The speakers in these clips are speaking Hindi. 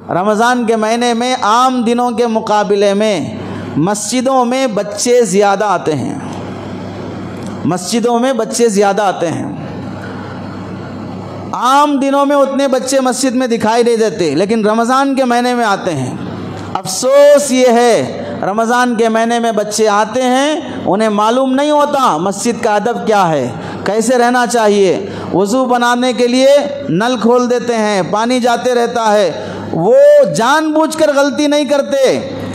रमज़ान के महीने में आम दिनों के मुकाबले में मस्जिदों में बच्चे ज़्यादा आते हैं, मस्जिदों में बच्चे ज़्यादा आते हैं। आम दिनों में उतने बच्चे मस्जिद में दिखाई नहीं देते, लेकिन रमज़ान के महीने में आते हैं। अफसोस ये है, रमज़ान के महीने में बच्चे आते हैं, उन्हें मालूम नहीं होता मस्जिद का अदब क्या है, कैसे रहना चाहिए। वज़ू बनाने के लिए नल खोल देते हैं, पानी जाते रहता है। वो जानबूझकर गलती नहीं करते,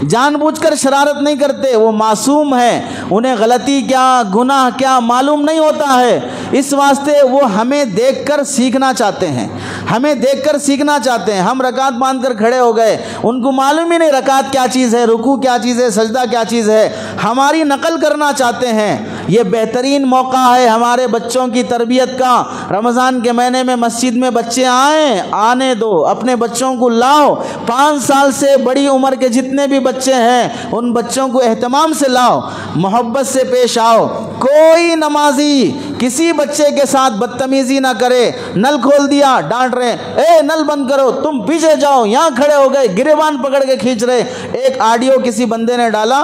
जानबूझकर शरारत नहीं करते, वो मासूम है, उन्हें गलती क्या गुनाह क्या मालूम नहीं होता है। इस वास्ते वो हमें देखकर सीखना चाहते हैं, हमें देखकर सीखना चाहते हैं। हम रकात बांधकर खड़े हो गए, उनको मालूम ही नहीं रकात क्या चीज़ है, रुकू क्या चीज़ है, सजदा क्या चीज़ है, हमारी नकल करना चाहते हैं। ये बेहतरीन मौका है हमारे बच्चों की तरबियत का। रमज़ान के महीने में मस्जिद में बच्चे आएँ, आने दो, अपने बच्चों को लाओ। 5 साल से बड़ी उम्र के जितने भी बच्चे हैं उन बच्चों को एहतमाम से लाओ, मोहब्बत से पेश आओ। कोई नमाजी किसी बच्चे के साथ बदतमीजी ना करे। नल खोल दिया, डांट रहे, ए नल बंद करो, तुम पीछे जाओ, यहाँ खड़े हो गए, गिरेबान पकड़ के खींच रहे। एक ऑडियो किसी बंदे ने डाला,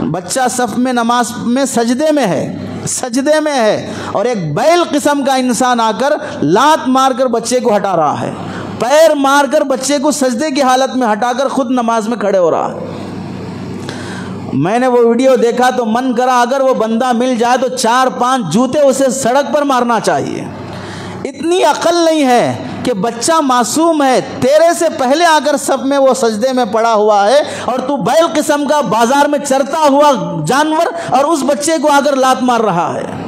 बच्चा सफ में नमाज में सजदे में है, सजदे में है, और एक बैल किस्म का इंसान आकर लात मारकर बच्चे को हटा रहा है, पैर मारकर बच्चे को सजदे की हालत में हटाकर खुद नमाज में खड़े हो रहा है। मैंने वो वीडियो देखा तो मन करा अगर वो बंदा मिल जाए तो 4-5 जूते उसे सड़क पर मारना चाहिए। इतनी अकल नहीं है कि बच्चा मासूम है, तेरे से पहले आकर सब में वो सजदे में पड़ा हुआ है और तू बैल किस्म का बाजार में चरता हुआ जानवर और उस बच्चे को आकर लात मार रहा है।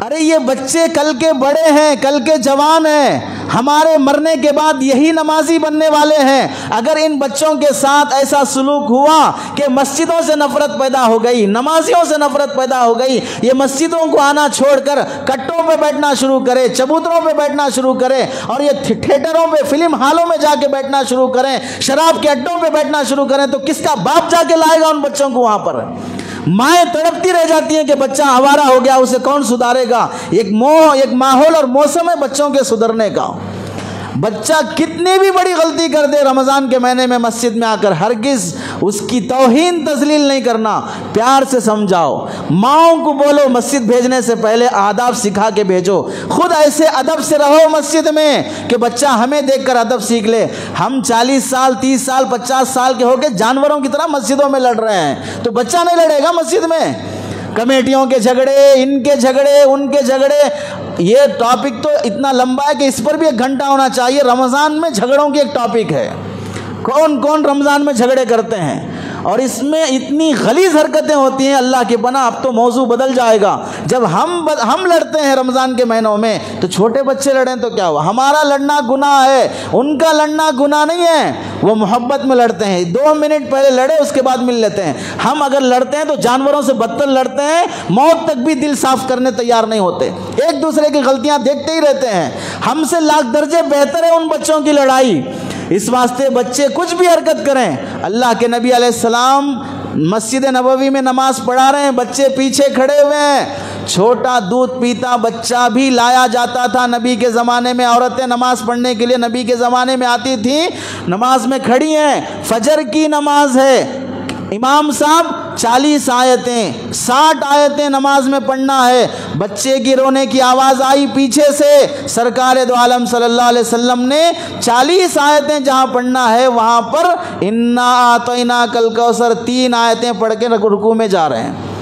अरे ये बच्चे कल के बड़े हैं, कल के जवान हैं, हमारे मरने के बाद यही नमाजी बनने वाले हैं। अगर इन बच्चों के साथ ऐसा सलूक हुआ कि मस्जिदों से नफरत पैदा हो गई, नमाजियों से नफरत पैदा हो गई, ये मस्जिदों को आना छोड़कर कट्टों पे बैठना शुरू करे, चबूतरों पे बैठना शुरू करें, और ये थिएटरों पे, फिल्म हॉलों में जाके बैठना शुरू करें, शराब के अड्डों पे बैठना शुरू करें, तो किसका बाप जाके लाएगा उन बच्चों को वहां पर? माएँ तड़पती रह जाती हैं कि बच्चा आवारा हो गया, उसे कौन सुधारेगा। एक माहौल और मौसम है बच्चों के सुधरने का। बच्चा कितनी भी बड़ी गलती कर दे, रमज़ान के महीने में मस्जिद में आकर हरगिज़ उसकी तौहीन तजलील नहीं करना, प्यार से समझाओ। माओं को बोलो मस्जिद भेजने से पहले आदाब सिखा के भेजो, खुद ऐसे अदब से रहो मस्जिद में कि बच्चा हमें देखकर अदब सीख ले। हम 40 साल 30 साल 50 साल के होकर जानवरों की तरह मस्जिदों में लड़ रहे हैं, तो बच्चा नहीं लड़ेगा मस्जिद में। कमेटियों के झगड़े, इनके झगड़े, उनके झगड़े, ये टॉपिक तो इतना लंबा है कि इस पर भी 1 घंटा होना चाहिए। रमज़ान में झगड़ों की एक टॉपिक है, कौन कौन रमज़ान में झगड़े करते हैं, और इसमें इतनी गलीज़ हरकतें होती हैं, अल्लाह की पनाह। अब तो मौजू बदल जाएगा। जब हम लड़ते हैं रमज़ान के महीनों में तो छोटे बच्चे लड़ें तो क्या हुआ? हमारा लड़ना गुनाह है, उनका लड़ना गुनाह नहीं है। वो मोहब्बत में लड़ते हैं, 2 मिनट पहले लड़े उसके बाद मिल लेते हैं। हम अगर लड़ते हैं तो जानवरों से बदतर लड़ते हैं, मौत तक भी दिल साफ करने तैयार नहीं होते, एक दूसरे की गलतियां देखते ही रहते हैं। हमसे लाख दर्जे बेहतर है उन बच्चों की लड़ाई। इस वास्ते बच्चे कुछ भी हरकत करें, अल्लाह के नबी अलैहिस्सलाम मस्जिद नबवी में नमाज पढ़ा रहे हैं, बच्चे पीछे खड़े हुए हैं। छोटा दूध पीता बच्चा भी लाया जाता था नबी के ज़माने में। औरतें नमाज पढ़ने के लिए नबी के ज़माने में आती थी, नमाज में खड़ी हैं, फजर की नमाज है, इमाम साहब 40 आयतें 60 आयतें नमाज में पढ़ना है। बच्चे की रोने की आवाज़ आई पीछे से, सरकार दो आलम सल्लल्लाहु अलैहि वसल्लम ने 40 आयतें जहाँ पढ़ना है वहाँ पर इन्ना आतैना कल कौसर 3 आयतें पढ़ के रुकू में जा रहे हैं।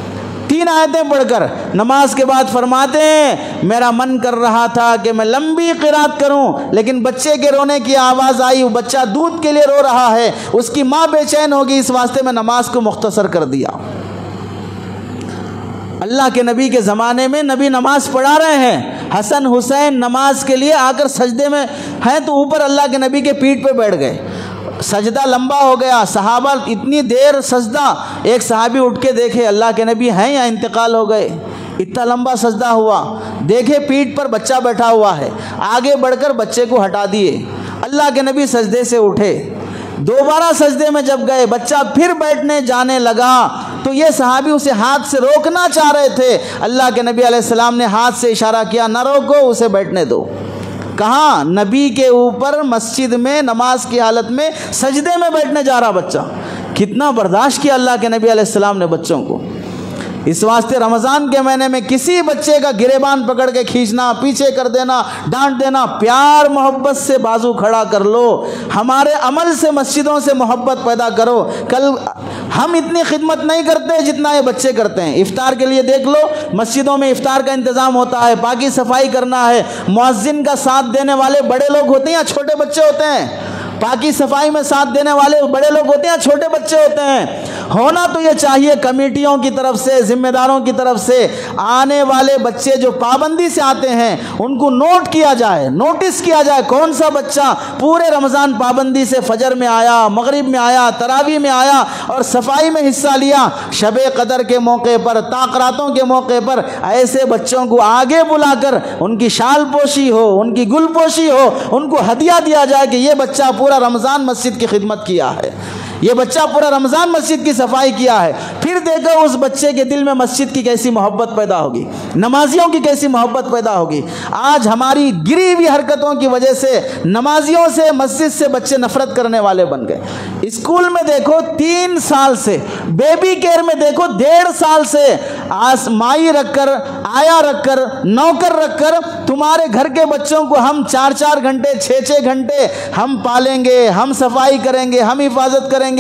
3 आयतें पढ़कर नमाज के बाद फरमाते हैं, मेरा मन कर रहा था कि मैं लंबी क़िरात करूं, लेकिन बच्चे के रोने की आवाज़ आई, बच्चा दूध के लिए रो रहा है, उसकी माँ बेचैन होगी, इस वास्ते मैं नमाज को मुख्तसर कर दिया। अल्लाह के नबी के ज़माने में नबी नमाज पढ़ा रहे हैं, हसन हुसैन नमाज के लिए आकर सजदे में हैं तो ऊपर अल्लाह के नबी के पीठ पे बैठ गए। सजदा लंबा हो गया, सहाबा इतनी देर सजदा, एक सहाबी उठ के देखे अल्लाह के नबी हैं या इंतकाल हो गए, इतना लंबा सजदा हुआ। देखे पीठ पर बच्चा बैठा हुआ है, आगे बढ़कर बच्चे को हटा दिए। अल्लाह के नबी सजदे से उठे, दोबारा सजदे में जब गए, बच्चा फिर बैठने जाने लगा तो ये सहाबी उसे हाथ से रोकना चाह रहे थे। अल्लाह के नबी अलैहिस्सलाम ने हाथ से इशारा किया, न रोको, उसे बैठने दो। कहाँ? नबी के ऊपर मस्जिद में नमाज की हालत में सजदे में बैठने जा रहा बच्चा। कितना बर्दाश्त किया अल्लाह के नबी अलैहिस्सलाम ने बच्चों को। इस वास्ते रमज़ान के महीने में किसी बच्चे का गिरेबान पकड़ के खींचना, पीछे कर देना, डांट देना, प्यार मोहब्बत से बाजू खड़ा कर लो। हमारे अमल से मस्जिदों से मोहब्बत पैदा करो। कल हम इतनी खिदमत नहीं करते जितना ये बच्चे करते हैं। इफ्तार के लिए देख लो, मस्जिदों में इफ्तार का इंतज़ाम होता है, पाकी सफाई करना है, मुअज्जिन का साथ देने वाले बड़े लोग होते हैं या छोटे बच्चे होते हैं? पाकी सफाई में साथ देने वाले बड़े लोग होते हैं, छोटे बच्चे होते हैं? होना तो ये चाहिए कमेटियों की तरफ से, जिम्मेदारों की तरफ से, आने वाले बच्चे जो पाबंदी से आते हैं उनको नोट किया जाए, नोटिस किया जाए कौन सा बच्चा पूरे रमज़ान पाबंदी से फजर में आया, मगरिब में आया, तरावी में आया और सफाई में हिस्सा लिया। शबे कदर के मौके पर, ताक़रातों के मौके पर ऐसे बच्चों को आगे बुलाकर उनकी शाल पोशी हो, उनकी गुल पोशी हो, उनको हदिया दिया जाए कि ये बच्चा पूरा रमज़ान मस्जिद की खिदमत किया है, ये बच्चा पूरा रमज़ान मस्जिद की सफाई किया है। फिर देखो उस बच्चे के दिल में मस्जिद की कैसी मोहब्बत पैदा होगी, नमाजियों की कैसी मोहब्बत पैदा होगी। आज हमारी गिरी हुई हरकतों की वजह से नमाजियों से, मस्जिद से बच्चे नफरत करने वाले बन गए। स्कूल में देखो 3 साल से, बेबी केयर में देखो 1.5 साल से माई रखकर, आया रखकर, नौकर रखकर तुम्हारे घर के बच्चों को हम 4-4 घंटे, 6-6 घंटे हम पालेंगे, हम सफाई करेंगे, हम हिफाजत करेंगे।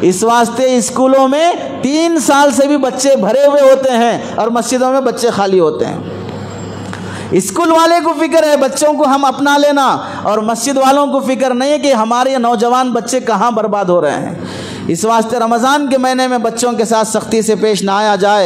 इस वास्ते स्कूलों में 3 साल से भी बच्चे भरे हुए होते हैं और मस्जिदों में बच्चे खाली होते हैं। स्कूल वाले को फिक्र है बच्चों को हम अपना लेना, और मस्जिद वालों को फिक्र नहीं है कि हमारे नौजवान बच्चे कहाँ बर्बाद हो रहे हैं। इस वास्ते रमज़ान के महीने में बच्चों के साथ सख्ती से पेश ना आया जाए।